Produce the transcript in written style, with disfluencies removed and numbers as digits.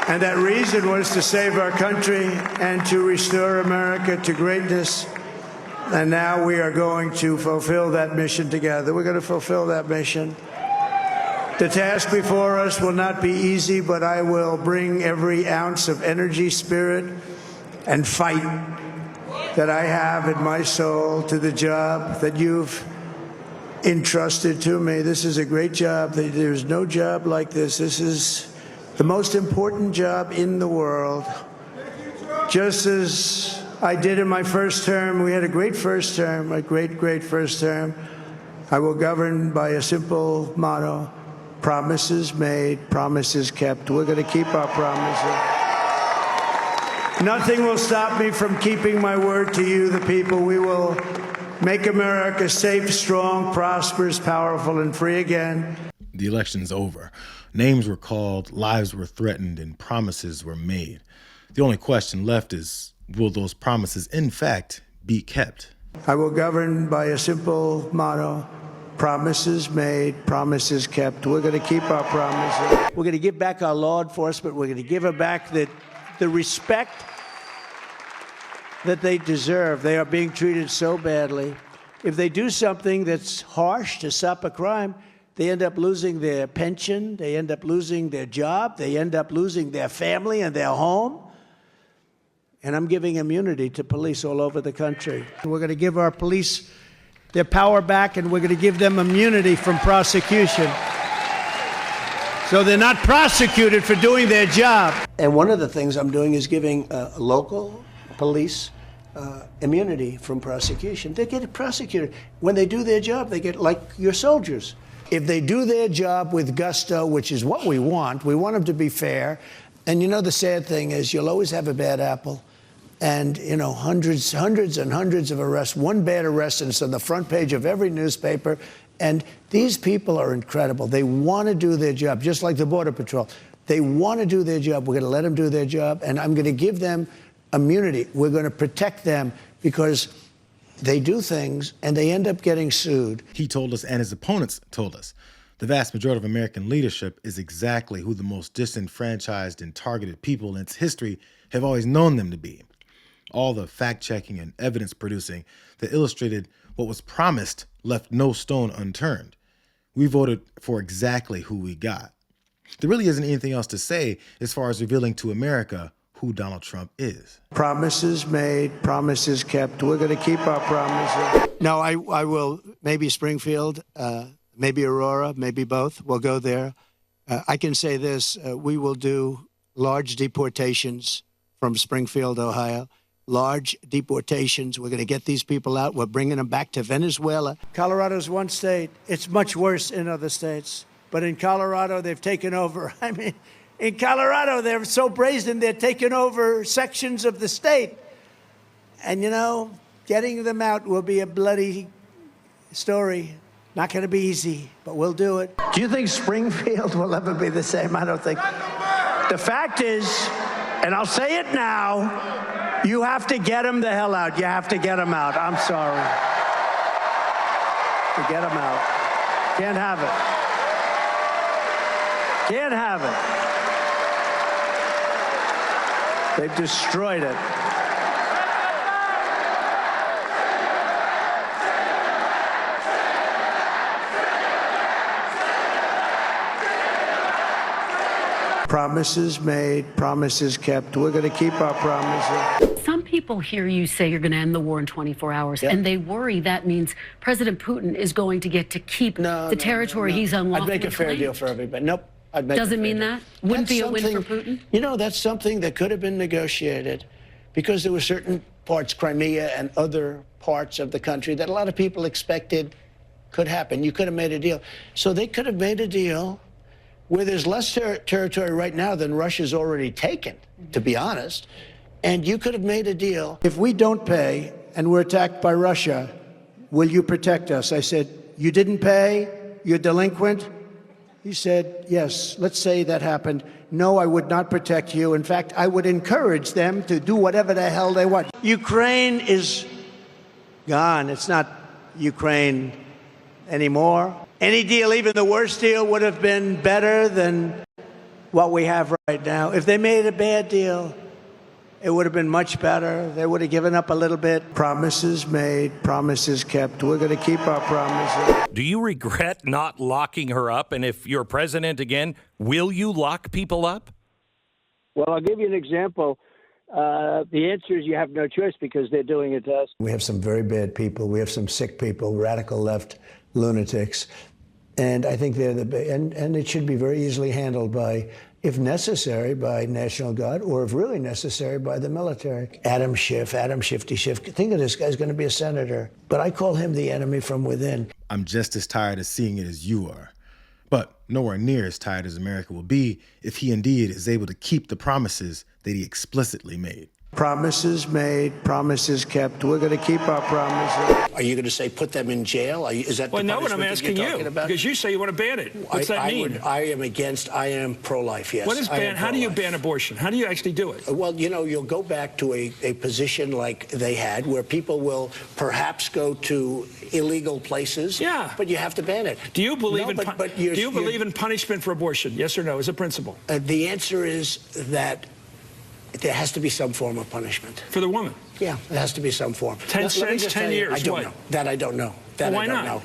And that reason was to save our country and to restore America to greatness. And now we are going to fulfill that mission together. We're going to fulfill that mission. The task before us will not be easy, but I will bring every ounce of energy, spirit, and fight that I have in my soul to the job that you've entrusted to me. This is a great job. There's no job like this. This is the most important job in the world. Just as I did in my first term, we had a great first term, a great first term. I will govern by a simple motto: promises made, promises kept. We're going to keep our promises. Nothing will stop me from keeping my word to you, the people. We will make America safe, strong, prosperous, powerful, and free again. The election's over. Names were called, lives were threatened, and promises were made. The only question left is, will those promises, in fact, be kept? I will govern by a simple motto: promises made, promises kept. We're going to keep our promises. We're going to give back our law enforcement. We're going to give them back the respect that they deserve. They are being treated so badly. If they do something that's harsh to stop a crime, they end up losing their pension, they end up losing their job, they end up losing their family and their home. And I'm giving immunity to police all over the country. We're going to give our police their power back, and we're going to give them immunity from prosecution, so they're not prosecuted for doing their job. And one of the things I'm doing is giving local police immunity from prosecution. They get prosecuted. When they do their job, they get like your soldiers. If they do their job with gusto, which is what we want them to be fair. And you know, the sad thing is you'll always have a bad apple. And, you know, hundreds and hundreds of arrests, one bad arrest, and it's on the front page of every newspaper. And these people are incredible. They want to do their job, just like the Border Patrol. They want to do their job. We're going to let them do their job, and I'm going to give them immunity. We're going to protect them because they do things, and they end up getting sued. He told us, and his opponents told us, the vast majority of American leadership is exactly who the most disenfranchised and targeted people in its history have always known them to be. All the fact-checking and evidence-producing that illustrated what was promised left no stone unturned. We voted for exactly who we got. There really isn't anything else to say as far as revealing to America who Donald Trump is. Promises made, promises kept. We're going to keep our promises. No, I will. Maybe Springfield, maybe Aurora, maybe both. We'll go there. I can say this. We will do large deportations from Springfield, Ohio. Large deportations. We're going to get these people out. We're bringing them back to Venezuela. Colorado's one state. It's much worse in other states. But in Colorado, they've taken over. I mean, in Colorado, they're so brazen, they're taking over sections of the state. And, you know, getting them out will be a bloody story. Not going to be easy, but we'll do it. Do you think Springfield will ever be the same? I don't think. The fact is, and I'll say it now, you have to get them the hell out. You have to get them out. I'm sorry. To get them out. Can't have it. Can't have it. They've destroyed it. Promises made, promises kept. We're going to keep our promises. Some people hear you say you're going to end the war in 24 hours, and they worry that means President Putin is going to get to keep the territory he's unlawfully I'd make a fair deal for everybody. Nope. Doesn't mean that? Wouldn't be a win for Putin? You know, that's something that could have been negotiated because there were certain parts, Crimea and other parts of the country, that a lot of people expected could happen. You could have made a deal. So they could have made a deal where there's less territory right now than Russia's already taken, to be honest. And you could have made a deal. If we don't pay and we're attacked by Russia, will you protect us? I said, you didn't pay? You're delinquent? He said, yes, let's say that happened. No, I would not protect you. In fact, I would encourage them to do whatever the hell they want. Ukraine is gone. It's not Ukraine anymore. Any deal, even the worst deal, would have been better than what we have right now. If they made a bad deal, it would have been much better. They would have given up a little bit. Promises made, promises kept. We're going to keep our promises. Do you regret not locking her up? And if you're president again, will you lock people up? Well, I'll give you an example. The answer is you have no choice because they're doing it to us. We have some very bad people. We have some sick people, radical left lunatics. And I think they're and it should be very easily handled by, if necessary, by National Guard, or if really necessary, by the military. Adam Shifty Schiff. Think of this guy's going to be a senator. But I call him the enemy from within. I'm just as tired of seeing it as you are, but nowhere near as tired as America will be if he indeed is able to keep the promises that he explicitly made. Promises made, promises kept. We're going to keep our promises. Are you going to say put them in jail? Is that well, the no, what I'm punishment asking you, about? because you say you want to ban it. What's that mean? I am pro-life, yes. What is ban? How do you ban abortion? How do you actually do it? Well, you know, you'll go back to a position like they had where people will perhaps go to illegal places. Yeah. But you have to ban it. Do you believe do you believe in punishment for abortion? Yes or no, as a principle? The answer is that there has to be some form of punishment. For the woman? Yeah, there has to be some form. 10 cents, 10 years, I don't what? know. That I don't know. Well, why I don't not? know.